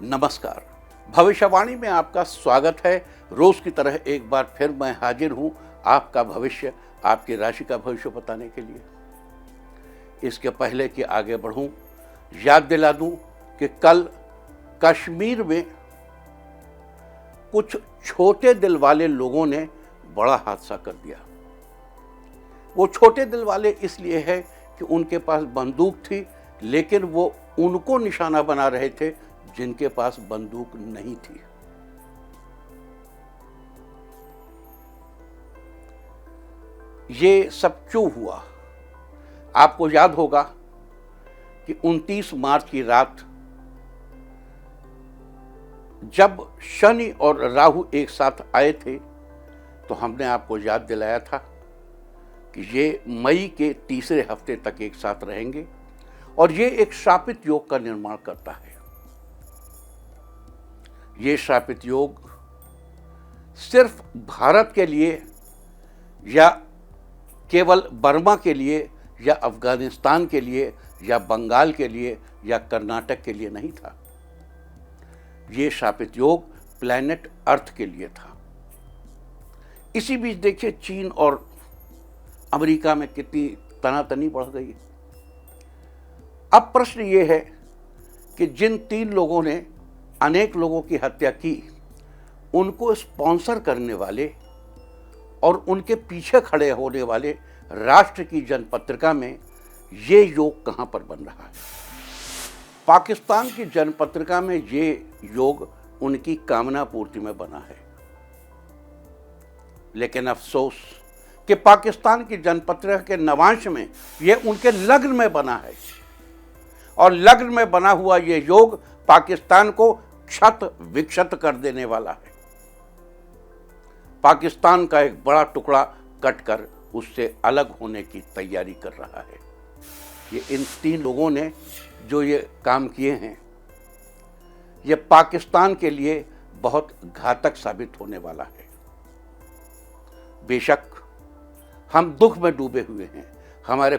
नमस्कार। भविष्यवाणी में आपका स्वागत है। रोज की तरह एक बार फिर मैं हाजिर हूं आपका भविष्य, आपकी राशि का भविष्य बताने के लिए। इसके पहले कि आगे बढ़ूं, याद दिला दूं कि कल कश्मीर में कुछ छोटे दिल वाले लोगों ने बड़ा हादसा कर दिया। वो छोटे दिल वाले इसलिए है कि उनके पास बंदूक थी, लेकिन वो उनको निशाना बना रहे थे जिनके पास बंदूक नहीं थी। ये सब क्यों हुआ? आपको याद होगा कि 29 मार्च की रात जब शनि और राहु एक साथ आए थे तो हमने आपको याद दिलाया था कि ये मई के तीसरे हफ्ते तक एक साथ रहेंगे और ये एक शापित योग का निर्माण करता है। ये शापित योग सिर्फ भारत के लिए या केवल बर्मा के लिए या अफगानिस्तान के लिए या बंगाल के लिए या कर्नाटक के लिए नहीं था। ये शापित योग प्लैनेट अर्थ के लिए था। इसी बीच देखिए चीन और अमेरिका में कितनी तनातनी बढ़ गई। अब प्रश्न ये है कि जिन 3 लोगों ने अनेक लोगों की हत्या की, उनको स्पॉन्सर करने वाले और उनके पीछे खड़े होने वाले राष्ट्र की जनपत्रिका में ये योग कहां पर बन रहा है? पाकिस्तान की जनपत्रिका में ये योग उनकी कामना पूर्ति में बना है। लेकिन अफसोस कि पाकिस्तान की जनपत्रिका के नवांश में ये उनके लग्न में बना है और लग्न में बना हुआ ये योग पाकिस्तान को क्षत विक्षत कर देने वाला है। पाकिस्तान का एक बड़ा टुकड़ा कटकर उससे अलग होने की तैयारी कर रहा है। ये इन 3 लोगों ने जो ये काम किए हैं, ये पाकिस्तान के लिए बहुत घातक साबित होने वाला है। बेशक हम दुख में डूबे हुए हैं। हमारे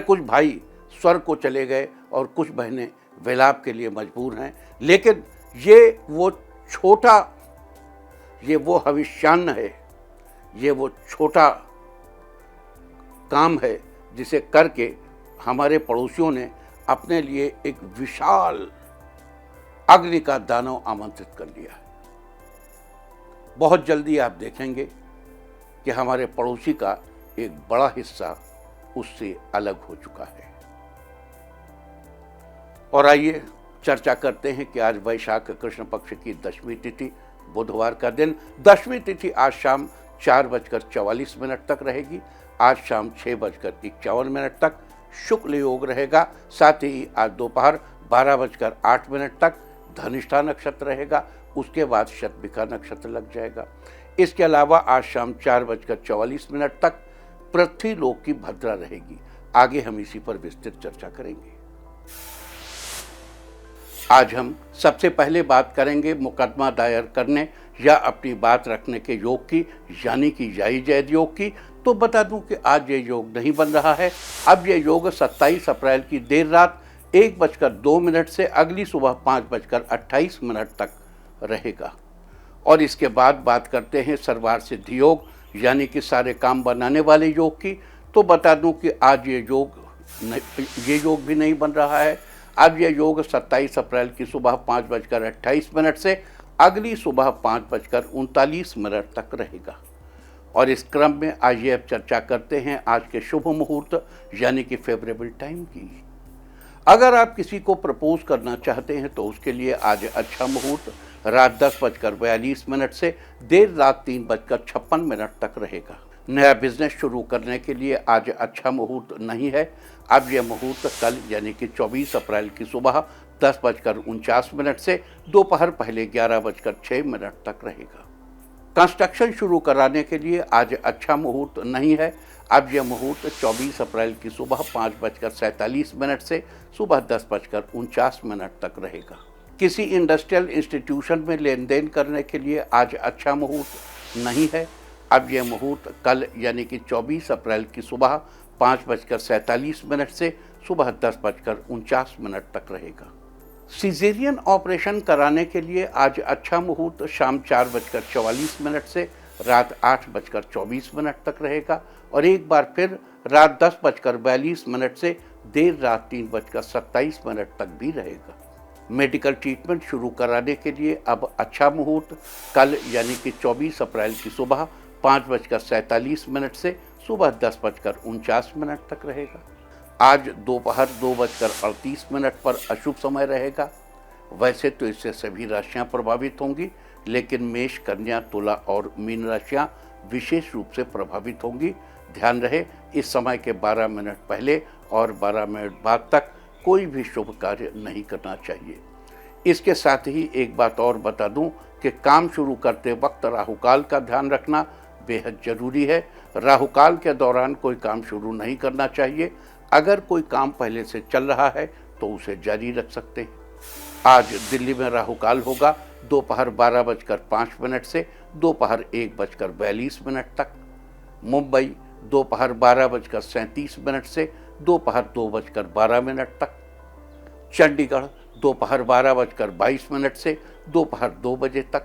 कुछ भाई स्वर्ग को चले गए और कुछ बहनें विलाप के लिए मजबूर हैं। लेकिन ये वो हविष्यान्न है, ये वो छोटा काम है जिसे करके हमारे पड़ोसियों ने अपने लिए एक विशाल अग्नि का दानव आमंत्रित कर लिया है। बहुत जल्दी आप देखेंगे कि हमारे पड़ोसी का एक बड़ा हिस्सा उससे अलग हो चुका है। और आइए चर्चा करते हैं कि आज वैशाख कृष्ण पक्ष की 10वीं तिथि, बुधवार का दिन। 10वीं तिथि आज शाम 4:44 तक रहेगी। आज शाम 6:51 तक शुक्ल योग रहेगा। साथ ही आज दोपहर 12:08 तक धनिष्ठा नक्षत्र रहेगा। उसके बाद शतभिखा नक्षत्र लग जाएगा। इसके अलावा आज शाम 4:44 तक पृथ्वी लोक की भद्रा रहेगी। आगे हम इसी पर विस्तृत चर्चा करेंगे। आज हम सबसे पहले बात करेंगे मुकदमा दायर करने या अपनी बात रखने के योग की, यानी कि याई जैद योग की। तो बता दूं कि आज ये योग नहीं बन रहा है। अब ये योग 27 अप्रैल की देर रात 1:02 से अगली सुबह 5:28 तक रहेगा। और इसके बाद बात करते हैं सर्वार्थ सिद्धि योग, यानी कि सारे काम बनाने वाले योग की। तो बता दूं कि आज ये योग भी नहीं बन रहा है। अब यह योग 27 अप्रैल की सुबह 5:28 से अगली सुबह 5:39 तक रहेगा। और इस क्रम में आइए अब चर्चा करते हैं आज के शुभ मुहूर्त, यानी कि फेवरेबल टाइम की। अगर आप किसी को प्रपोज करना चाहते हैं तो उसके लिए आज अच्छा मुहूर्त रात 10:42 से देर रात 3:56 तक रहेगा। नया बिजनेस शुरू करने के लिए आज अच्छा मुहूर्त नहीं है। अब यह मुहूर्त कल यानी कि 24 अप्रैल की सुबह 10:49 से दोपहर पहले 11:06 तक रहेगा। कंस्ट्रक्शन शुरू कराने के लिए आज अच्छा मुहूर्त नहीं है। अब यह मुहूर्त 24 अप्रैल की सुबह 5:47 से सुबह 10:49 तक रहेगा। किसी इंडस्ट्रियल इंस्टीट्यूशन में लेन देन करने के लिए आज अच्छा मुहूर्त नहीं है। अब यह मुहूर्त कल यानी कि 24 अप्रैल की सुबह 5:47 से सुबह 10:49 तक रहेगा। सिजेरियन ऑपरेशन कराने के लिए आज अच्छा मुहूर्त शाम 4:44 से रात 8:24 तक रहेगा और एक बार फिर रात 10:42 से देर रात 3:27 तक भी रहेगा। मेडिकल ट्रीटमेंट शुरू कराने के लिए अब अच्छा मुहूर्त कल यानी कि 24 अप्रैल की सुबह 5:47 से सुबह 10:49 तक रहेगा। आज दोपहर 2:38 पर अशुभ समय रहेगा। वैसे तो इससे सभी राशियां प्रभावित होंगी, लेकिन मेष, कन्या, तुला और मीन राशियां विशेष रूप से प्रभावित होंगी। ध्यान रहे, इस समय के 12 मिनट पहले और 12 मिनट बाद तक कोई भी शुभ कार्य नहीं करना चाहिए। इसके साथ ही एक बात और बता दूं कि काम शुरू करते वक्त राहुकाल का ध्यान रखना बेहद जरूरी है। राहुकाल के दौरान कोई काम शुरू नहीं करना चाहिए। अगर कोई काम पहले से चल रहा है तो उसे जारी रख सकते हैं। आज दिल्ली में राहुकाल होगा दोपहर 12:05 से दोपहर 1:42 तक। मुंबई दोपहर 12:37 से दोपहर 2:12 तक। चंडीगढ़ दोपहर 12:22 से दोपहर 2 बजे तक।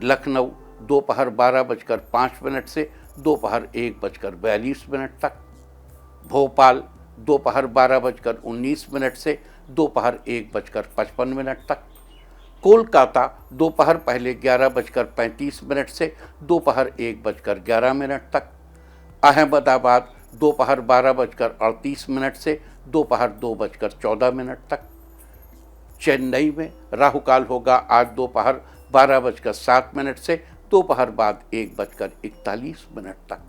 लखनऊ दोपहर 12:05 से दोपहर 1:42 तक। भोपाल दोपहर 12:19 से दोपहर 1:55 तक। कोलकाता दोपहर पहले 11:35 से दोपहर 1:11 तक। अहमदाबाद दोपहर 12:38 से दोपहर 2:14 तक। चेन्नई में राहुकाल होगा आज दोपहर 12:07 से दोपहर बाद 1:41 तक।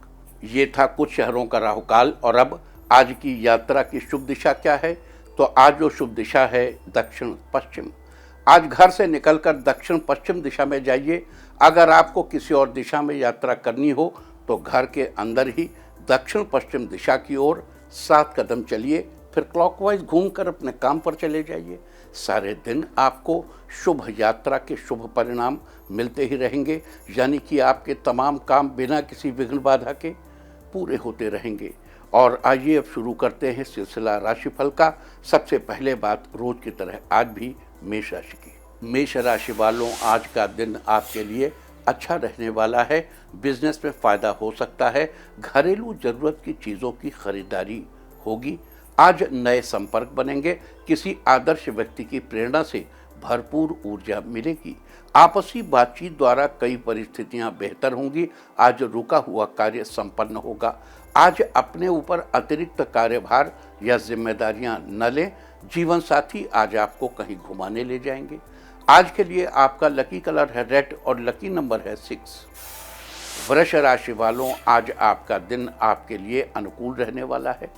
ये था कुछ शहरों का राहुकाल। और अब आज की यात्रा की शुभ दिशा क्या है? तो आज जो शुभ दिशा है दक्षिण पश्चिम। आज घर से निकलकर दक्षिण पश्चिम दिशा में जाइए। अगर आपको किसी और दिशा में यात्रा करनी हो तो घर के अंदर ही दक्षिण पश्चिम दिशा की ओर 7 कदम चलिए, फिर क्लॉकवाइज घूमकर अपने काम पर चले जाइए। सारे दिन आपको शुभ यात्रा के शुभ परिणाम मिलते ही रहेंगे, यानी कि आपके तमाम काम बिना किसी विघ्न बाधा के पूरे होते रहेंगे। और आइए अब शुरू करते हैं सिलसिला राशिफल का। सबसे पहले बात रोज की तरह आज भी मेष राशि की। मेष राशि वालों, आज का दिन आपके लिए अच्छा रहने वाला है। बिजनेस में फ़ायदा हो सकता है। घरेलू ज़रूरत की चीज़ों की खरीदारी होगी। आज नए संपर्क बनेंगे। किसी आदर्श व्यक्ति की प्रेरणा से भरपूर ऊर्जा मिलेगी। आपसी बातचीत द्वारा कई परिस्थितियां बेहतर होंगी। आज रुका हुआ कार्य संपन्न होगा। आज अपने ऊपर अतिरिक्त कार्यभार या जिम्मेदारियां न लें। जीवन साथी आज आपको कहीं घुमाने ले जाएंगे। आज के लिए आपका लकी कलर है रेड और लकी नंबर है 6। वृष राशि वालों, आज आपका दिन आपके लिए अनुकूल रहने वाला है।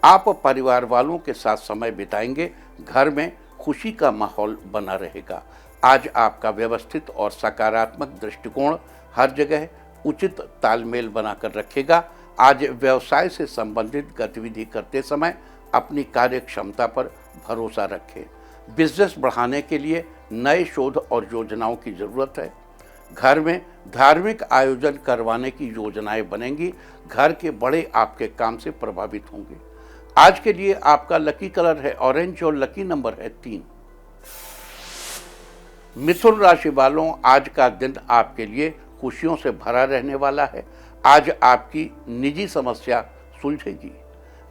आप परिवार वालों के साथ समय बिताएंगे। घर में खुशी का माहौल बना रहेगा। आज आपका व्यवस्थित और सकारात्मक दृष्टिकोण हर जगह उचित तालमेल बनाकर रखेगा। आज व्यवसाय से संबंधित गतिविधि करते समय अपनी कार्य क्षमता पर भरोसा रखें। बिजनेस बढ़ाने के लिए नए शोध और योजनाओं की जरूरत है। घर में धार्मिक आयोजन करवाने की योजनाएं बनेंगी। घर के बड़े आपके काम से प्रभावित होंगे। आज के लिए आपका लकी कलर है ऑरेंज और लकी नंबर है 3। मिथुन राशि वालों, आज का दिन आपके लिए खुशियों से भरा रहने वाला है। आज आपकी निजी समस्या सुलझेगी।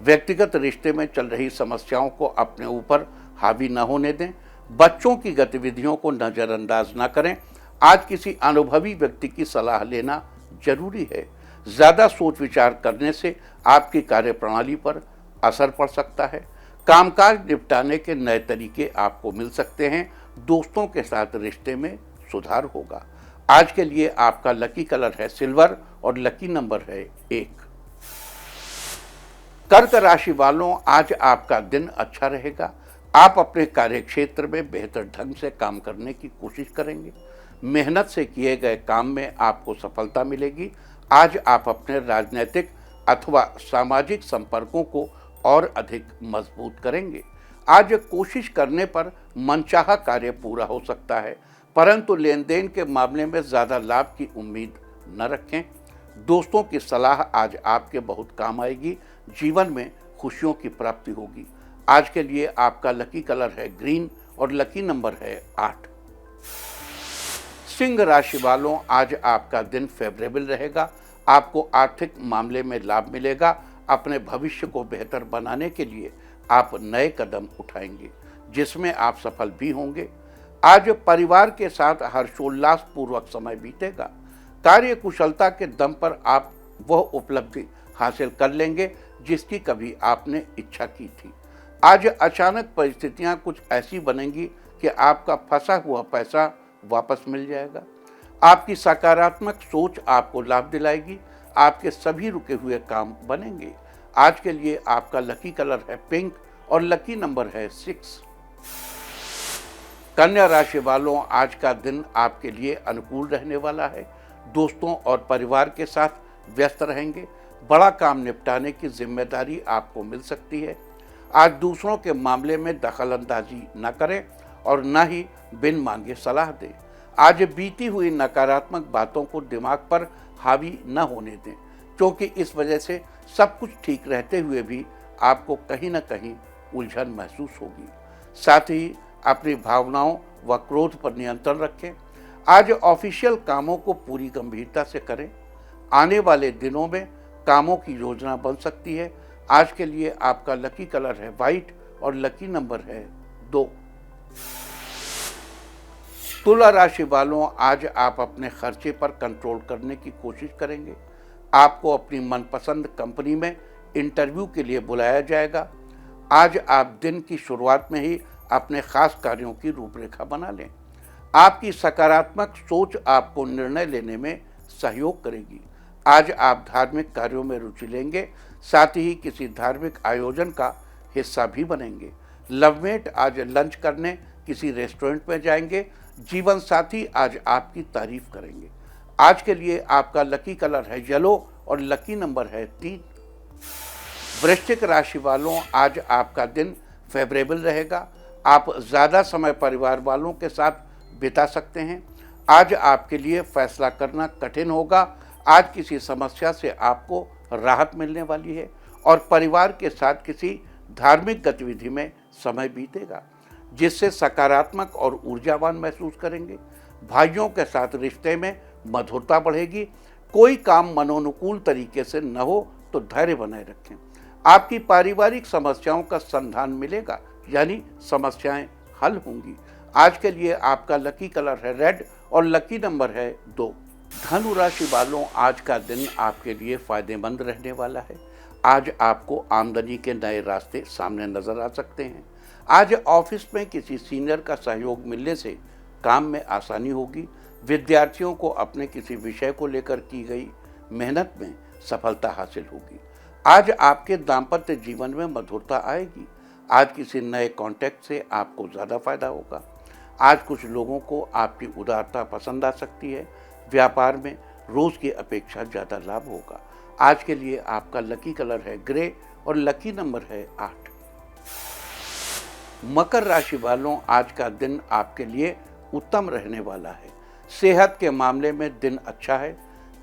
व्यक्तिगत रिश्ते में चल रही समस्याओं को अपने ऊपर हावी न होने दें। बच्चों की गतिविधियों को नज़रअंदाज न करें। आज किसी अनुभवी व्यक्ति की सलाह लेना जरूरी है। ज़्यादा सोच विचार करने से आपकी कार्यप्रणाली पर असर पड़ सकता है। कामकाज निपटाने के नए तरीके आपको मिल सकते हैं। दोस्तों के साथ रिश्ते में सुधार होगा। आज के लिए आपका लकी कलर है सिल्वर और लकी नंबर है 1। कर्क राशि वालों, आज आपका दिन अच्छा रहेगा। आप अपने कार्य क्षेत्र में बेहतर ढंग से काम करने की कोशिश करेंगे। मेहनत से किए गए काम में आपको सफलता मिलेगी। आज आप अपने राजनीतिक अथवा सामाजिक संपर्कों को और अधिक मजबूत करेंगे। आज कोशिश करने पर मनचाहा कार्य पूरा हो सकता है, परंतु लेन देन के मामले में ज़्यादा लाभ की उम्मीद न रखें। दोस्तों की सलाह आज आपके बहुत काम आएगी। जीवन में खुशियों की प्राप्ति होगी। आज के लिए आपका लकी कलर है ग्रीन और लकी नंबर है 8। सिंह राशि वालों, आज आपका दिन फेवरेबल रहेगा। आपको आर्थिक मामले में लाभ मिलेगा। अपने भविष्य को बेहतर बनाने के लिए आप नए कदम उठाएंगे, जिसमें आप सफल भी होंगे। आज परिवार के साथ हर्षोल्लास पूर्वक समय बीतेगा। कार्य कुशलता के दम पर आप वह उपलब्धि हासिल कर लेंगे जिसकी कभी आपने इच्छा की थी। आज अचानक परिस्थितियां कुछ ऐसी बनेंगी कि आपका फंसा हुआ पैसा वापस मिल जाएगा। आपकी सकारात्मक सोच आपको लाभ दिलाएगी। आपके सभी रुके हुए काम बनेंगे। आज के लिए आपका लकी कलर है पिंक और लकी नंबर है 6। कन्या राशि वालों, आज का दिन आपके लिए अनुकूल रहने वाला है। दोस्तों और परिवार के साथ व्यस्त रहेंगे। बड़ा काम निपटाने की जिम्मेदारी आपको मिल सकती है। आज दूसरों के मामले में दखलंदाजी न करें और न ही बिन मांगे सलाह दें। आज बीती हुई नकारात्मक बातों को दिमाग पर हावी न होने दें, क्योंकि इस वजह से सब कुछ ठीक रहते हुए भी आपको कहीं न कहीं उलझन महसूस होगी। साथ ही अपनी भावनाओं व क्रोध पर नियंत्रण रखें। आज ऑफिशियल कामों को पूरी गंभीरता से करें। आने वाले दिनों में कामों की योजना बन सकती है। आज के लिए आपका लकी कलर है व्हाइट और लकी नंबर है 2। तुला राशि वालों, आज आप अपने खर्चे पर कंट्रोल करने की कोशिश करेंगे। आपको अपनी मनपसंद कंपनी में इंटरव्यू के लिए बुलाया जाएगा। आज आप दिन की शुरुआत में ही अपने खास कार्यों की रूपरेखा बना लें। आपकी सकारात्मक सोच आपको निर्णय लेने में सहयोग करेगी। आज आप धार्मिक कार्यों में रुचि लेंगे। साथ ही किसी धार्मिक आयोजन का हिस्सा भी बनेंगे। लवमेट आज लंच करने किसी रेस्टोरेंट में जाएंगे। जीवन साथी आज आपकी तारीफ करेंगे। आज के लिए आपका लकी कलर है येलो और लकी नंबर है 3। वृश्चिक राशि वालों, आज आपका दिन फेवरेबल रहेगा। आप ज़्यादा समय परिवार वालों के साथ बिता सकते हैं। आज आपके लिए फैसला करना कठिन होगा। आज किसी समस्या से आपको राहत मिलने वाली है और परिवार के साथ किसी धार्मिक गतिविधि में समय बीतेगा, जिससे सकारात्मक और ऊर्जावान महसूस करेंगे। भाइयों के साथ रिश्ते में मधुरता बढ़ेगी। कोई काम मनोनुकूल तरीके से न हो तो धैर्य बनाए रखें। आपकी पारिवारिक समस्याओं का समाधान मिलेगा, यानी समस्याएं हल होंगी। आज के लिए आपका लकी कलर है रेड और लकी नंबर है 2। धनु राशि वालों, आज का दिन आपके लिए फायदेमंद रहने वाला है। आज आपको आमदनी के नए रास्ते सामने नजर आ सकते हैं। आज ऑफिस में किसी सीनियर का सहयोग मिलने से काम में आसानी होगी। विद्यार्थियों को अपने किसी विषय को लेकर की गई मेहनत में सफलता हासिल होगी। आज आपके दाम्पत्य जीवन में मधुरता आएगी। आज किसी नए कॉन्टैक्ट से आपको ज़्यादा फायदा होगा। आज कुछ लोगों को आपकी उदारता पसंद आ सकती है। व्यापार में रोज़ की अपेक्षा ज़्यादा लाभ होगा। आज के लिए आपका लकी कलर है ग्रे और लकी नंबर है 8। मकर राशि वालों, आज का दिन आपके लिए उत्तम रहने वाला है। सेहत के मामले में दिन अच्छा है।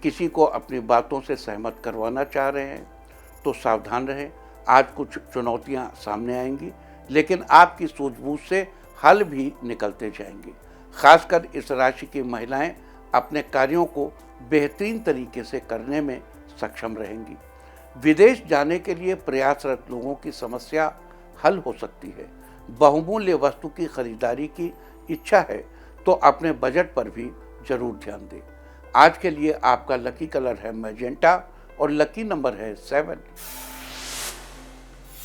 किसी को अपनी बातों से सहमत करवाना चाह रहे हैं तो सावधान रहें। आज कुछ चुनौतियां सामने आएंगी, लेकिन आपकी सूझबूझ से हल भी निकलते जाएंगे। खासकर इस राशि की महिलाएं अपने कार्यों को बेहतरीन तरीके से करने में सक्षम रहेंगी। विदेश जाने के लिए प्रयासरत लोगों की समस्या हल हो सकती है। बहुमूल्य वस्तु की खरीदारी की इच्छा है तो अपने बजट पर भी जरूर ध्यान दें। आज के लिए आपका लकी कलर है मैजेंटा और लकी नंबर है 7।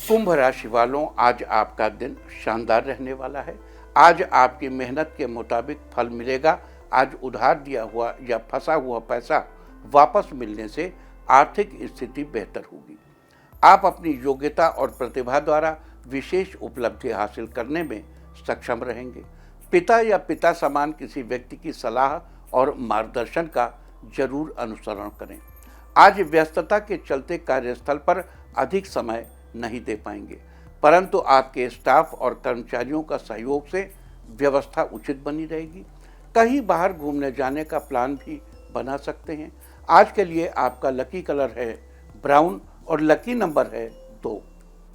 कुंभ राशि वालों, आज आपका दिन शानदार रहने वाला है। आज आपकी मेहनत के मुताबिक फल मिलेगा। आज उधार दिया हुआ या फंसा हुआ पैसा वापस मिलने से आर्थिक स्थिति बेहतर होगी। आप अपनी योग्यता और प्रतिभा द्वारा विशेष उपलब्धि हासिल करने में सक्षम रहेंगे। पिता या पिता समान किसी व्यक्ति की सलाह और मार्गदर्शन का जरूर अनुसरण करें। आज व्यस्तता के चलते कार्यस्थल पर अधिक समय नहीं दे पाएंगे, परंतु आपके स्टाफ और कर्मचारियों का सहयोग से व्यवस्था उचित बनी रहेगी। कहीं बाहर घूमने जाने का प्लान भी बना सकते हैं। आज के लिए आपका लकी कलर है ब्राउन और लकी नंबर है 2।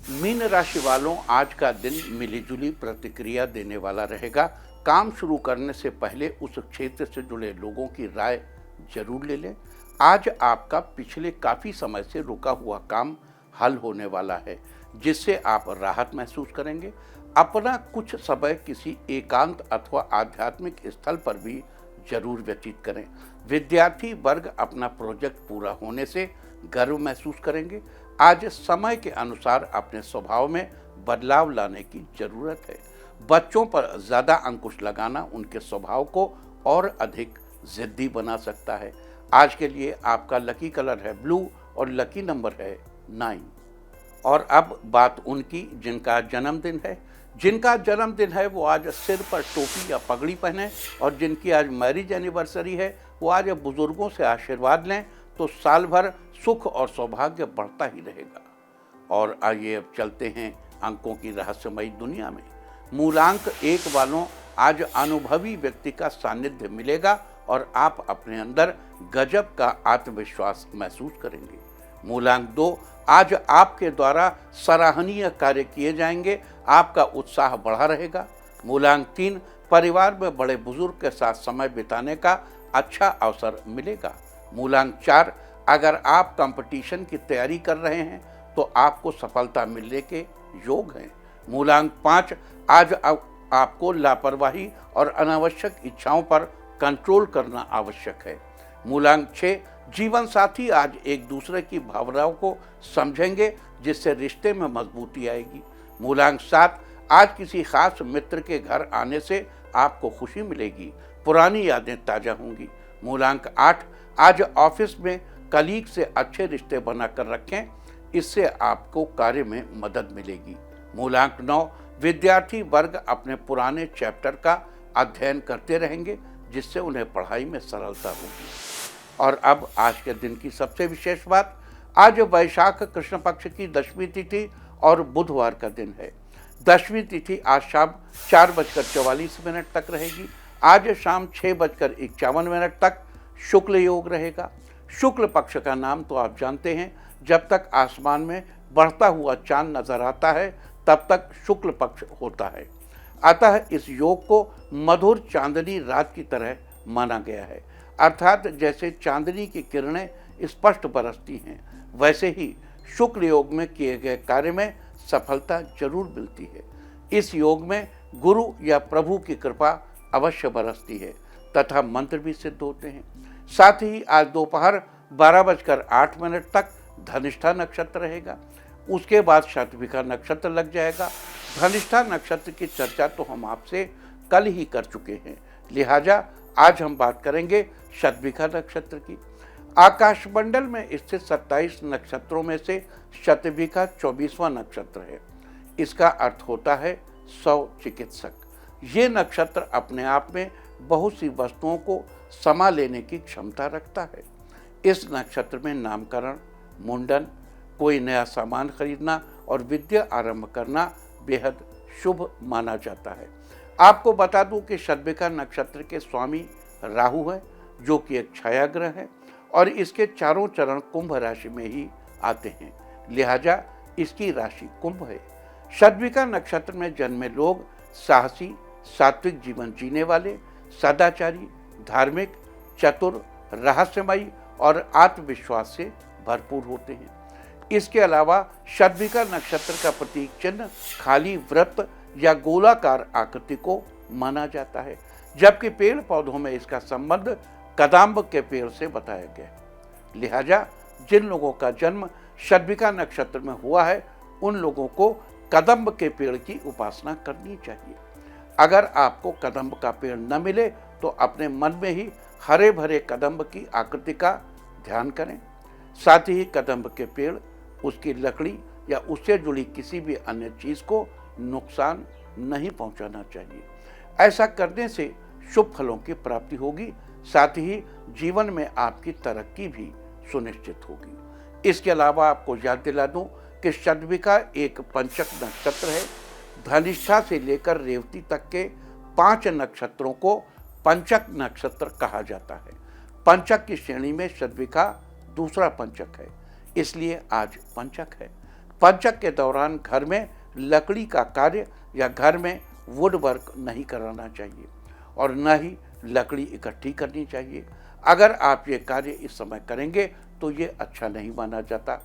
मीन राशि वालों, आज का दिन मिलीजुली प्रतिक्रिया देने वाला रहेगा। काम शुरू करने से पहले उस क्षेत्र से जुड़े लोगों की राय जरूर ले लें। आज आपका पिछले काफ़ी समय से रुका हुआ काम हल होने वाला है, जिससे आप राहत महसूस करेंगे। अपना कुछ समय किसी एकांत अथवा आध्यात्मिक स्थल पर भी जरूर व्यतीत करें। विद्यार्थी वर्ग अपना प्रोजेक्ट पूरा होने से गर्व महसूस करेंगे। आज समय के अनुसार अपने स्वभाव में बदलाव लाने की जरूरत है। बच्चों पर ज़्यादा अंकुश लगाना उनके स्वभाव को और अधिक जिद्दी बना सकता है। आज के लिए आपका लकी कलर है ब्लू और लकी नंबर है 9। और अब बात उनकी जिनका जन्मदिन है। जिनका जन्मदिन है वो आज सिर पर टोपी या पगड़ी पहने, और जिनकी आज मैरिज एनिवर्सरी है वो आज बुजुर्गों से आशीर्वाद लें, तो साल भर सुख और सौभाग्य बढ़ता ही रहेगा। और आइए अब चलते हैं अंकों की रहस्यमयी दुनिया में। मूलांक 1 वालों, आज अनुभवी व्यक्ति का सानिध्य मिलेगा और आप अपने अंदर गजब का आत्मविश्वास महसूस करेंगे। मूलांक 2, आज आपके द्वारा सराहनीय कार्य किए जाएंगे, आपका उत्साह बढ़ा रहेगा। मूलांक 3, परिवार में बड़े बुजुर्ग के साथ समय बिताने का अच्छा अवसर मिलेगा। मूलांक 4, अगर आप कंपटीशन की तैयारी कर रहे हैं तो आपको सफलता मिलने के योग हैं। मूलांक 5, आज आपको लापरवाही और अनावश्यक इच्छाओं पर कंट्रोल करना आवश्यक है। मूलांक 6, जीवन साथी आज एक दूसरे की भावनाओं को समझेंगे, जिससे रिश्ते में मजबूती आएगी। मूलांक 7, आज किसी खास मित्र के घर आने से आपको खुशी मिलेगी, पुरानी यादें ताज़ा होंगी। मूलांक 8, आज ऑफिस में कलीग से अच्छे रिश्ते बनाकर रखें, इससे आपको कार्य में मदद मिलेगी। मूलांक 9, विद्यार्थी वर्ग अपने पुराने चैप्टर का अध्ययन करते रहेंगे, जिससे उन्हें पढ़ाई में सरलता होगी। और अब आज के दिन की सबसे विशेष बात, आज वैशाख कृष्ण पक्ष की दशमी तिथि और बुधवार का दिन है। दशमी तिथि आज शाम 4:44 तक रहेगी। आज शाम 6:51 तक शुक्ल योग रहेगा। शुक्ल पक्ष का नाम तो आप जानते हैं, जब तक आसमान में बढ़ता हुआ चांद नजर आता है तब तक शुक्ल पक्ष होता है। अतः इस योग को मधुर चांदनी रात की तरह माना गया है, अर्थात जैसे चांदनी की किरणें स्पष्ट बरसती हैं, वैसे ही शुक्ल योग में किए गए कार्य में सफलता जरूर मिलती है। इस योग में गुरु या प्रभु की कृपा अवश्य बरसती है तथा मंत्र भी सिद्ध होते हैं। साथ ही आज दोपहर 12:08 तक धनिष्ठा नक्षत्र रहेगा। उसके बाद शतभिखा नक्षत्र लग जाएगा। धनिष्ठा नक्षत्र की चर्चा तो हम आपसे कल ही कर चुके हैं, लिहाजा आज हम बात करेंगे शतभिखा नक्षत्र की। आकाशमंडल में स्थित 27 नक्षत्रों में से शतभिखा 24वां नक्षत्र है। इसका अर्थ होता है 100 चिकित्सक। ये नक्षत्र अपने आप में बहुत सी वस्तुओं को समा लेने की क्षमता रखता है। इस नक्षत्र में नामकरण, मुंडन, कोई नया सामान खरीदना और विद्या आरंभ करना बेहद शुभ माना जाता है। आपको बता दूं कि शतभिखा नक्षत्र के स्वामी राहु है, जो कि एक छाया ग्रह है, और इसके चारों चरण कुंभ राशि में ही आते हैं, लिहाजा इसकी राशि कुंभ है। शतभिखा नक्षत्र में जन्मे लोग साहसी, सात्विक जीवन जीने वाले, सदाचारी, धार्मिक, चतुर, रहस्यमयी और आत्मविश्वास से भरपूर होते हैं। इसके अलावा शतभिखा नक्षत्र का प्रतीक चिन्ह खाली वृत्त या गोलाकार आकृति को माना जाता है, जबकि पेड़ पौधों में इसका संबंध कदम्ब के पेड़ से बताया गया है। लिहाजा जिन लोगों का जन्म शतभिखा नक्षत्र में हुआ है, उन लोगों को कदम्ब के पेड़ की उपासना करनी चाहिए। अगर आपको कदम्ब का पेड़ न मिले तो अपने मन में ही हरे भरे कदम्ब की आकृति का ध्यान करें। साथ ही कदम्ब के पेड़, उसकी लकड़ी या उससे जुड़ी किसी भी अन्य चीज़ को नुकसान नहीं पहुंचाना चाहिए। ऐसा करने से शुभ फलों की प्राप्ति होगी, साथ ही जीवन में आपकी तरक्की भी सुनिश्चित होगी। इसके अलावा आपको याद दिला दूं कि शतभिखा एक पंचक नक्षत्र है। धनिष्ठा से लेकर रेवती तक के 5 नक्षत्रों को पंचक नक्षत्र कहा जाता है। पंचक की श्रेणी में शतभिखा दूसरा पंचक है, इसलिए आज पंचक है। पंचक के दौरान घर में लकड़ी का कार्य या घर में वुड वर्क नहीं कराना चाहिए और न ही लकड़ी इकट्ठी करनी चाहिए। अगर आप ये कार्य इस समय करेंगे तो ये अच्छा नहीं माना जाता।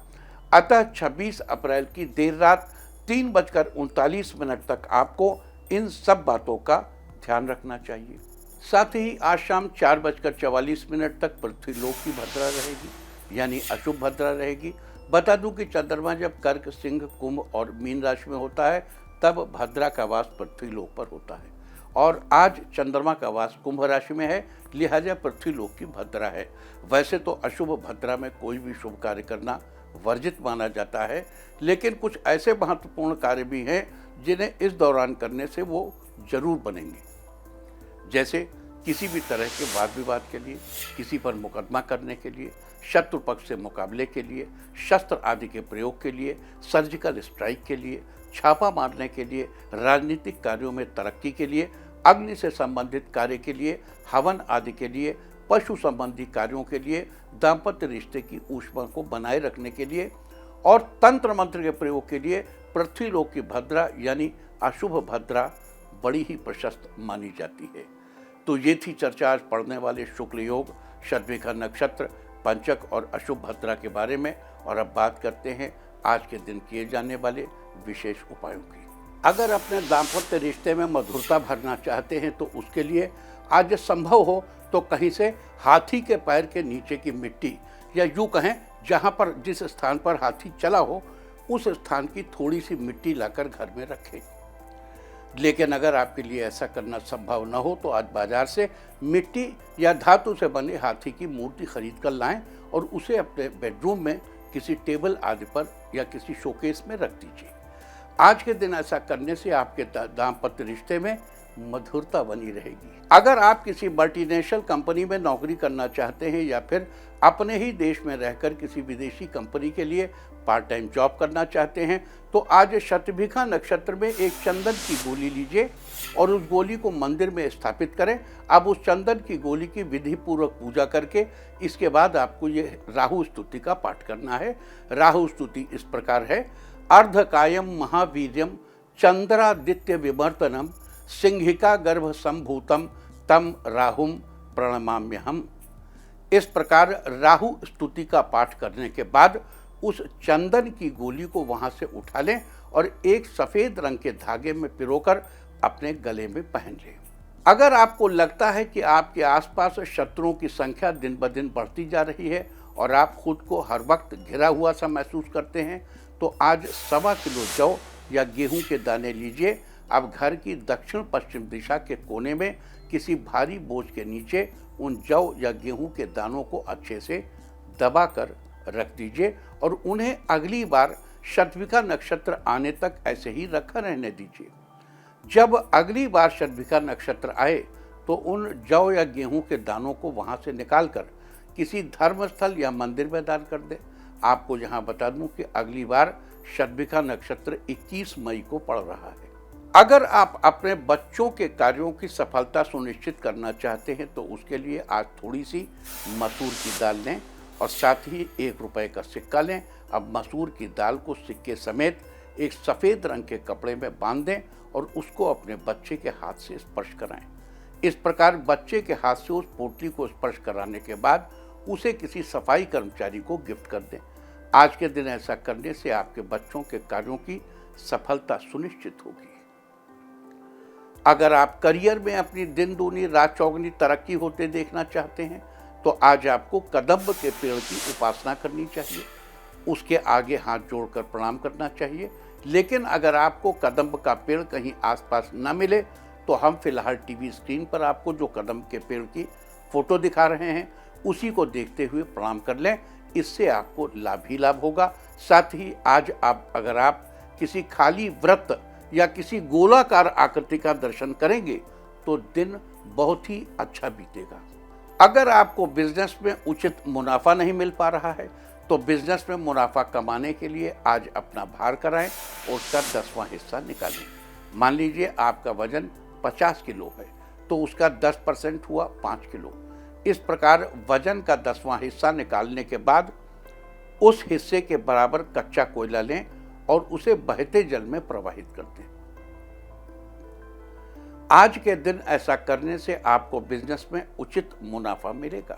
अतः 26 अप्रैल की देर रात 3:39 तक आपको इन सब बातों का ध्यान रखना चाहिए। साथ ही आज शाम 4:44 तक पृथ्वीलोक की भद्रा रहेगी, यानी अशुभ भद्रा रहेगी। बता दूं कि चंद्रमा जब कर्क, सिंह, कुंभ और मीन राशि में होता है तब भद्रा का वास पृथ्वीलोक पर होता है और आज चंद्रमा का वास कुंभ राशि में है, लिहाजा पृथ्वीलोक की भद्रा है। वैसे तो अशुभ भद्रा में कोई भी शुभ कार्य करना वर्जित माना जाता है, लेकिन कुछ ऐसे महत्वपूर्ण कार्य भी हैं जिन्हें इस दौरान करने से वो जरूर बनेंगे। जैसे किसी भी तरह के वाद विवाद के लिए, किसी पर मुकदमा करने के लिए, शत्रु पक्ष से मुकाबले के लिए, शस्त्र आदि के प्रयोग के लिए, सर्जिकल स्ट्राइक के लिए, छापा मारने के लिए, राजनीतिक कार्यों में तरक्की के लिए, अग्नि से संबंधित कार्य के लिए, हवन आदि के लिए, पशु संबंधी कार्यों के लिए, दाम्पत्य रिश्ते की ऊष्मा को बनाए रखने के लिए और तंत्र मंत्र के प्रयोग के लिए पृथ्वीलोक की भद्रा यानी अशुभ भद्रा बड़ी ही प्रशस्त मानी जाती है। तो ये थी चर्चा आज पढ़ने वाले शुक्ल योग, शतभिखा नक्षत्र, पंचक और अशुभ भद्रा के बारे में। और अब बात करते हैं आज के दिन किए जाने वाले विशेष उपायों की। अगर अपने दाम्पत्य रिश्ते में मधुरता भरना चाहते हैं तो उसके लिए आज संभव हो तो कहीं से हाथी के पैर के नीचे की मिट्टी या यूँ कहें जहाँ पर जिस स्थान पर हाथी चला हो उस स्थान की थोड़ी सी मिट्टी लाकर घर में रखें। लेकिन अगर आपके लिए ऐसा करना संभव न हो तो आज बाजार से मिट्टी या धातु से बने हाथी की मूर्ति खरीद कर लाएं और उसे अपने बेडरूम में किसी टेबल आदि पर या किसी शोकेस में रख दीजिए। आज के दिन ऐसा करने से आपके दाम्पत्य रिश्ते में मधुरता बनी रहेगी। अगर आप किसी मल्टीनेशनल कंपनी में नौकरी करना चाहते हैं या फिर अपने ही देश में रहकर किसी विदेशी कंपनी के लिए पार्ट टाइम जॉब करना चाहते हैं तो आज शतभिखा नक्षत्र में एक चंदन की गोली लीजिए और उस गोली को मंदिर में स्थापित करें। अब उस चंदन की गोली की विधि पूर्वक पूजा करके इसके बाद आपको ये राहु स्तुति का पाठ करना है। राहु स्तुति इस प्रकार है: अर्धकायम महावीर्यम चंद्रादित्य विवर्तनम सिंहिका गर्भ संभूतम तम राहुम प्रणमाम्यहम। इस प्रकार राहु स्तुति का पाठ करने के बाद उस चंदन की गोली को वहां से उठा लें और एक सफेद रंग के धागे में पिरोकर अपने गले में पहन लें। अगर आपको लगता है कि आपके आसपास शत्रुओं की संख्या दिन ब दिन बढ़ती जा रही है और आप खुद को हर वक्त घिरा हुआ सा महसूस करते हैं तो आज 1.25 किलो जौ या गेहूं के दाने लीजिए। अब घर की दक्षिण पश्चिम दिशा के कोने में किसी भारी बोझ के नीचे उन जौ या गेहूं के दानों को अच्छे से दबाकर रख दीजिए और उन्हें अगली बार शतभिखा नक्षत्र आने तक ऐसे ही रखा रहने दीजिए। जब अगली बार शतभिखा नक्षत्र आए तो उन जौ या गेहूं के दानों को वहां से निकालकर किसी धर्मस्थल या मंदिर में दान कर दें। आपको यहाँ बता दूं कि अगली बार शतभिखा नक्षत्र 21 मई को पड़ रहा है। अगर आप अपने बच्चों के कार्यों की सफलता सुनिश्चित करना चाहते हैं तो उसके लिए आज थोड़ी सी मसूर की दाल लें और साथ ही 1 रुपए का सिक्का लें। अब मसूर की दाल को सिक्के समेत एक सफ़ेद रंग के कपड़े में बांध दें और उसको अपने बच्चे के हाथ से स्पर्श कराएं। इस प्रकार बच्चे के हाथ से उस पोटली को स्पर्श कराने के बाद उसे किसी सफाई कर्मचारी को गिफ्ट कर दें। आज के दिन ऐसा करने से आपके बच्चों के कार्यों की सफलता सुनिश्चित होगी। अगर आप करियर में अपनी दिन दूनी रात चौगुनी तरक्की होते देखना चाहते हैं तो आज आपको कदम्ब के पेड़ की उपासना करनी चाहिए, उसके आगे हाथ जोड़कर प्रणाम करना चाहिए। लेकिन अगर आपको कदम्ब का पेड़ कहीं आसपास न मिले तो हम फिलहाल टीवी स्क्रीन पर आपको जो कदम्ब के पेड़ की फोटो दिखा रहे हैं उसी को देखते हुए प्रणाम कर लें, इससे आपको लाभ ही लाभ होगा। साथ ही आज अगर आप किसी खाली व्रत या किसी गोलाकार आकृति का दर्शन करेंगे तो दिन बहुत ही अच्छा बीतेगा। अगर आपको बिजनेस में उचित मुनाफा नहीं मिल पा रहा है तो बिजनेस में मुनाफा कमाने के लिए आज अपना भार कराएं और उसका 10वां हिस्सा निकालें। मान लीजिए आपका वजन 50 किलो है तो उसका 10% हुआ 5 किलो। इस प्रकार वजन का 10वां हिस्सा निकालने के बाद उस हिस्से के बराबर कच्चा कोयला लें और उसे बहते जल में प्रवाहित कर दें। आज के दिन ऐसा करने से आपको बिजनेस में उचित मुनाफा मिलेगा।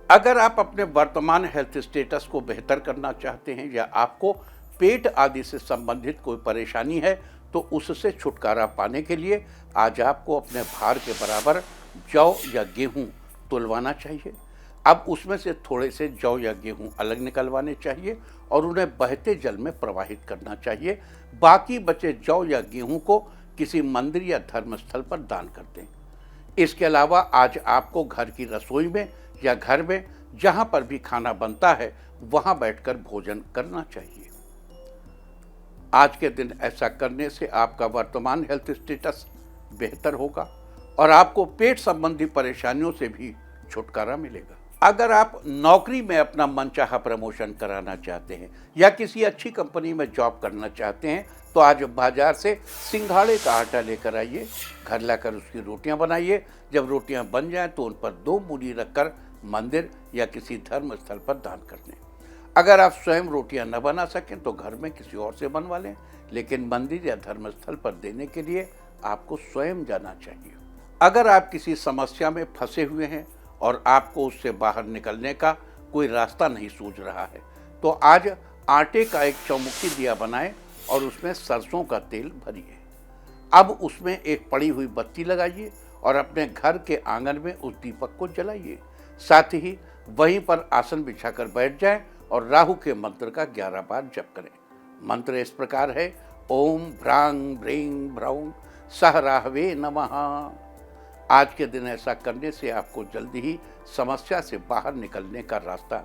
अगर आप अपने वर्तमान हेल्थ स्टेटस को बेहतर करना चाहते हैं या आपको पेट आदि से संबंधित कोई परेशानी है तो उससे छुटकारा पाने के लिए आज आपको अपने भार के बराबर जौ या गेहूं तुलवाना चाहिए। अब उसमें से थोड़े से जौ या गेहूं अलग निकलवाने चाहिए और उन्हें बहते जल में प्रवाहित करना चाहिए। बाकी बचे जौ या गेहूं को किसी मंदिर या धर्मस्थल पर दान कर दें। इसके अलावा आज आपको घर की रसोई में या घर में जहां पर भी खाना बनता है वहां बैठकर भोजन करना चाहिए। आज के दिन ऐसा करने से आपका वर्तमान हेल्थ स्टेटस बेहतर होगा और आपको पेट संबंधी परेशानियों से भी छुटकारा मिलेगा। अगर आप नौकरी में अपना मनचाहा प्रमोशन कराना चाहते हैं या किसी अच्छी कंपनी में जॉब करना चाहते हैं तो आज बाजार से सिंघाड़े का आटा लेकर आइए, घर लाकर उसकी रोटियां बनाइए। जब रोटियां बन जाएं तो उन पर 2 मूली रखकर मंदिर या किसी धर्म स्थल पर दान कर दें। अगर आप स्वयं रोटियां न बना सकें तो घर में किसी और से बनवा लें, लेकिन मंदिर या धर्मस्थल पर देने के लिए आपको स्वयं जाना चाहिए। अगर आप किसी समस्या में फंसे हुए हैं और आपको उससे बाहर निकलने का कोई रास्ता नहीं सूझ रहा है तो आज आटे का एक चौमुखी दिया बनाएं और उसमें सरसों का तेल भरिए। अब उसमें एक पड़ी हुई बत्ती लगाइए और अपने घर के आंगन में उस दीपक को जलाइए। साथ ही वहीं पर आसन बिछाकर बैठ जाएं और राहु के मंत्र का 11 बार जप करें। मंत्र इस प्रकार है, ओम भ्रांग भ्रीं भ्रौं सह राहवे नमः। आज के दिन ऐसा करने से आपको जल्दी ही समस्या से बाहर निकलने का रास्ता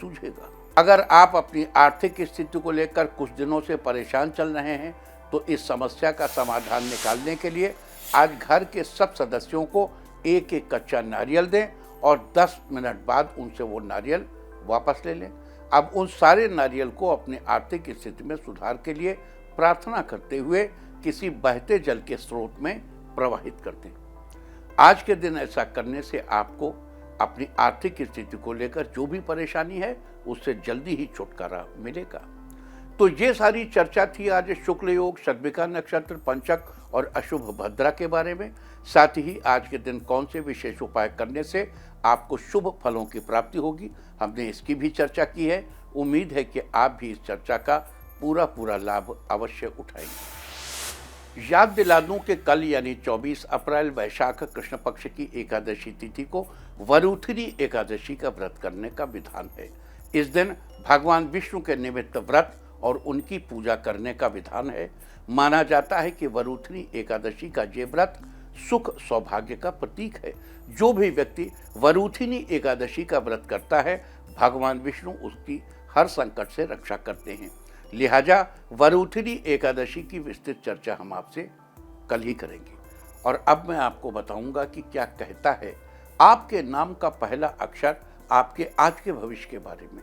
सूझेगा। अगर आप अपनी आर्थिक स्थिति को लेकर कुछ दिनों से परेशान चल रहे हैं तो इस समस्या का समाधान निकालने के लिए आज घर के सब सदस्यों को एक एक कच्चा नारियल दें और 10 मिनट बाद उनसे वो नारियल वापस ले लें। अब उन सारे नारियल को अपनी आर्थिक स्थिति में सुधार के लिए प्रार्थना करते हुए किसी बहते जल के स्रोत में प्रवाहित कर दें। आज के दिन ऐसा करने से आपको अपनी आर्थिक स्थिति को लेकर जो भी परेशानी है उससे जल्दी ही छुटकारा मिलेगा। तो ये सारी चर्चा थी आज शुक्ल योग, शतभिखा नक्षत्र, पंचक और अशुभ भद्रा के बारे में। साथ ही आज के दिन कौन से विशेष उपाय करने से आपको शुभ फलों की प्राप्ति होगी, हमने इसकी भी चर्चा की है। उम्मीद है कि आप भी इस चर्चा का पूरा लाभ अवश्य उठाएंगे। याद दिला दूं कि कल यानी 24 अप्रैल वैशाख कृष्ण पक्ष की एकादशी तिथि को वरूथिनी एकादशी का व्रत करने का विधान है। इस दिन भगवान विष्णु के निमित्त व्रत और उनकी पूजा करने का विधान है। माना जाता है कि वरूथिनी एकादशी का ये व्रत सुख सौभाग्य का प्रतीक है। जो भी व्यक्ति वरूथिनी एकादशी का व्रत करता है भगवान विष्णु उसकी हर संकट से रक्षा करते हैं। लिहाजा वरूथिनी एकादशी की विस्तृत चर्चा हम आपसे कल ही करेंगे। और अब मैं आपको बताऊंगा कि क्या कहता है आपके नाम का पहला अक्षर आपके आज के भविष्य के बारे में।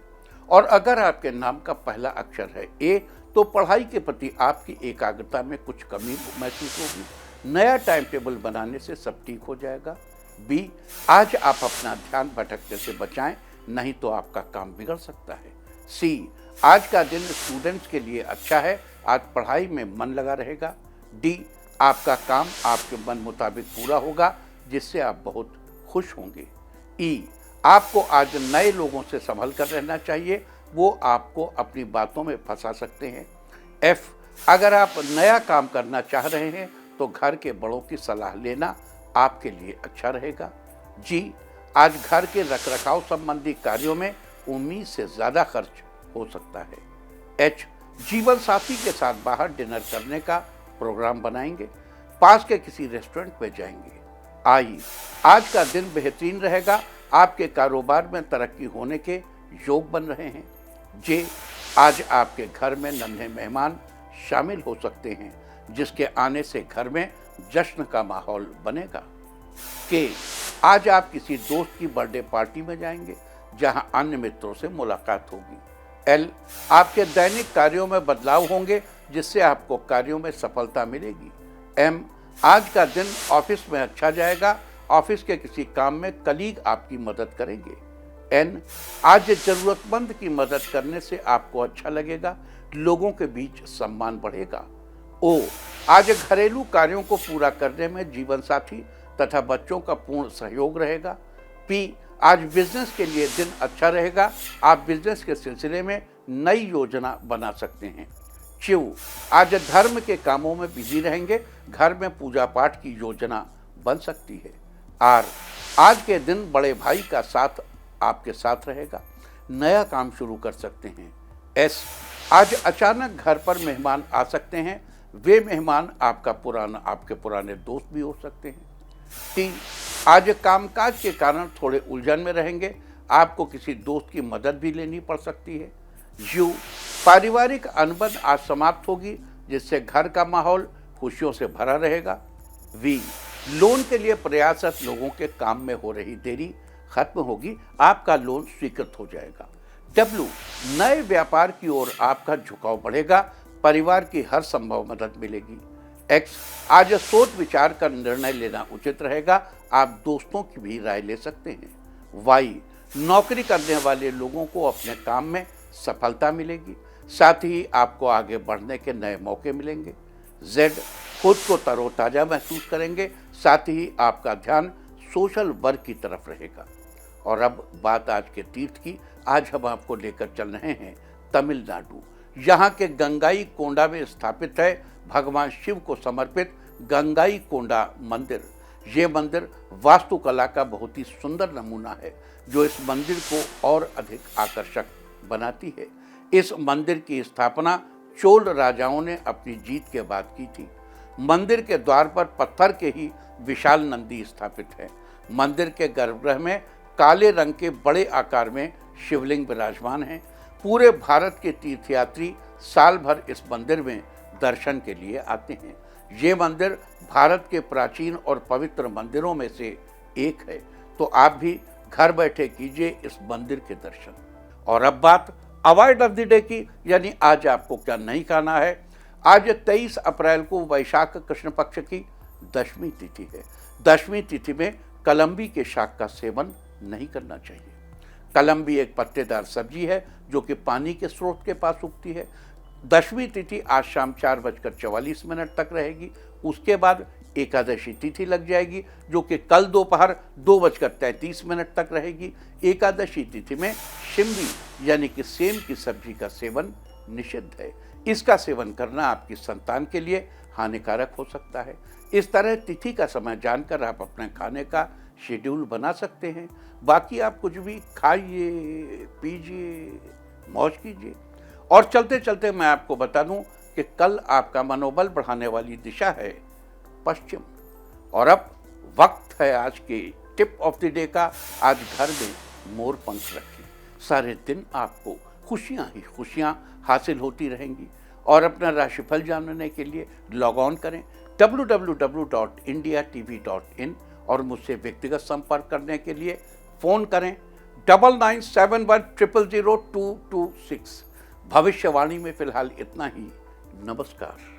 और अगर आपके नाम का पहला अक्षर है ए तो पढ़ाई के प्रति आपकी एकाग्रता में कुछ कमी महसूस होगी। नया टाइम टेबल बनाने से सब ठीक हो जाएगा। बी, आज आप अपना ध्यान भटकने से बचाएं, नहीं तो आपका काम बिगड़ सकता है। सी, आज का दिन स्टूडेंट्स के लिए अच्छा है, आज पढ़ाई में मन लगा रहेगा। डी, आपका काम आपके मन मुताबिक पूरा होगा जिससे आप बहुत खुश होंगे। ई, आपको आज नए लोगों से संभल कर रहना चाहिए, वो आपको अपनी बातों में फंसा सकते हैं। एफ, अगर आप नया काम करना चाह रहे हैं तो घर के बड़ों की सलाह लेना आपके लिए अच्छा रहेगा। जी, आज घर के रखरखाव संबंधी कार्यों में उम्मीद से ज़्यादा खर्च हो सकता है। एच, जीवन साथी के साथ बाहर डिनर करने का प्रोग्राम बनाएंगे, पास के किसी रेस्टोरेंट में जाएंगे। आई, आज का दिन बेहतरीन रहेगा, आपके कारोबार में तरक्की होने के योग बन रहे हैं। जे, आज आपके घर में नन्हे मेहमान शामिल हो सकते हैं जिसके आने से घर में जश्न का माहौल बनेगा। के, आज आप किसी दोस्त की बर्थडे पार्टी में जाएंगे जहां अन्य मित्रों से मुलाकात होगी। एल, आपके दैनिक कार्यों में बदलाव होंगे जिससे आपको कार्यों में सफलता मिलेगी। एम, आज का दिन ऑफिस में अच्छा जाएगा, ऑफिस के किसी काम में कलीग आपकी मदद करेंगे। एन, आज जरूरतमंद की मदद करने से आपको अच्छा लगेगा, लोगों के बीच सम्मान बढ़ेगा। ओ, आज घरेलू कार्यों को पूरा करने में जीवन साथी तथा बच्चों का पूर्ण सहयोग रहेगा। पी, आज बिजनेस के लिए दिन अच्छा रहेगा। आप बिजनेस के सिलसिले में नई योजना बना सकते हैं। क्यू, आज धर्म के कामों में बिजी रहेंगे। घर में पूजा पाठ की योजना बन सकती है। आर, आज के दिन बड़े भाई का साथ आपके साथ रहेगा, नया काम शुरू कर सकते हैं। एस, आज अचानक घर पर मेहमान आ सकते हैं। वे मेहमान आपके पुराने दोस्त भी हो सकते हैं। टी, आज कामकाज के कारण थोड़े उलझन में रहेंगे। आपको किसी दोस्त की मदद भी लेनी पड़ सकती है। यू, पारिवारिक अनबन आज समाप्त होगी, जिससे घर का माहौल खुशियों से भरा रहेगा। वी, लोन के लिए प्रयासरत लोगों के काम में हो रही देरी खत्म होगी, आपका लोन स्वीकृत हो जाएगा। डब्ल्यू, नए व्यापार की ओर आपका झुकाव बढ़ेगा, परिवार की हर संभव मदद मिलेगी। एक्स, आज सोच विचार कर निर्णय लेना उचित रहेगा, आप दोस्तों की भी राय ले सकते हैं। वाई, नौकरी करने वाले लोगों को अपने काम में सफलता मिलेगी, साथ ही आपको आगे बढ़ने के नए मौके मिलेंगे। जेड, खुद को तरोताजा महसूस करेंगे, साथ ही आपका ध्यान सोशल वर्क की तरफ रहेगा। और अब बात आज के तीर्थ की। आज हम आपको लेकर चल रहे हैं तमिलनाडु। यहाँ के गंगाई कोंडा में स्थापित है भगवान शिव को समर्पित गंगाई कोंडा मंदिर। ये मंदिर वास्तुकला का बहुत ही सुंदर नमूना है, जो इस मंदिर को और अधिक आकर्षक बनाती है। इस मंदिर की स्थापना चोल राजाओं ने अपनी जीत के बाद की थी। मंदिर के द्वार पर पत्थर के ही विशाल नंदी स्थापित है। मंदिर के गर्भगृह में काले रंग के बड़े आकार में शिवलिंग विराजमान हैं। पूरे भारत के तीर्थयात्री साल भर इस मंदिर में दर्शन के लिए आते हैं। ये मंदिर भारत के प्राचीन और पवित्र मंदिरों में से एक है, तो आप भी घर बैठे कीजिए इस मंदिर के दर्शन। और अब बात अवॉइड ऑफ द डे की, यानी आज आपको क्या नहीं खाना है। आज 23 अप्रैल को वैशाख कृष्ण पक्ष की दशमी तिथि है। दशमी तिथि में कलम्बी के शाक का सेवन नहीं करना चाहिए। कलम्बी एक पत्तेदार सब्जी है जो कि पानी के स्रोत के पास उगती है। दशमी तिथि आज शाम 4:44 तक रहेगी। उसके बाद एकादशी तिथि लग जाएगी, जो कि कल दोपहर 2:33 तक रहेगी। एकादशी तिथि में शिम्बी यानी कि सेम की सब्जी का सेवन निषिद्ध है। इसका सेवन करना आपकी संतान के लिए हानिकारक हो सकता है। इस तरह तिथि का समय जानकर आप अपने खाने का शेड्यूल बना सकते हैं। बाकी आप कुछ भी खाइए, पीजिए, मौज कीजिए। और चलते चलते मैं आपको बता दूं कि कल आपका मनोबल बढ़ाने वाली दिशा है पश्चिम। और अब वक्त है आज के टिप ऑफ द डे का। आज घर में मोर पंख रखें, सारे दिन आपको खुशियां ही खुशियां हासिल होती रहेंगी। और अपना राशिफल जानने के लिए लॉग ऑन करें www.indiatv.in और मुझसे व्यक्तिगत संपर्क करने के लिए फ़ोन करें 9971000226। भविष्यवाणी में फिलहाल इतना ही। नमस्कार।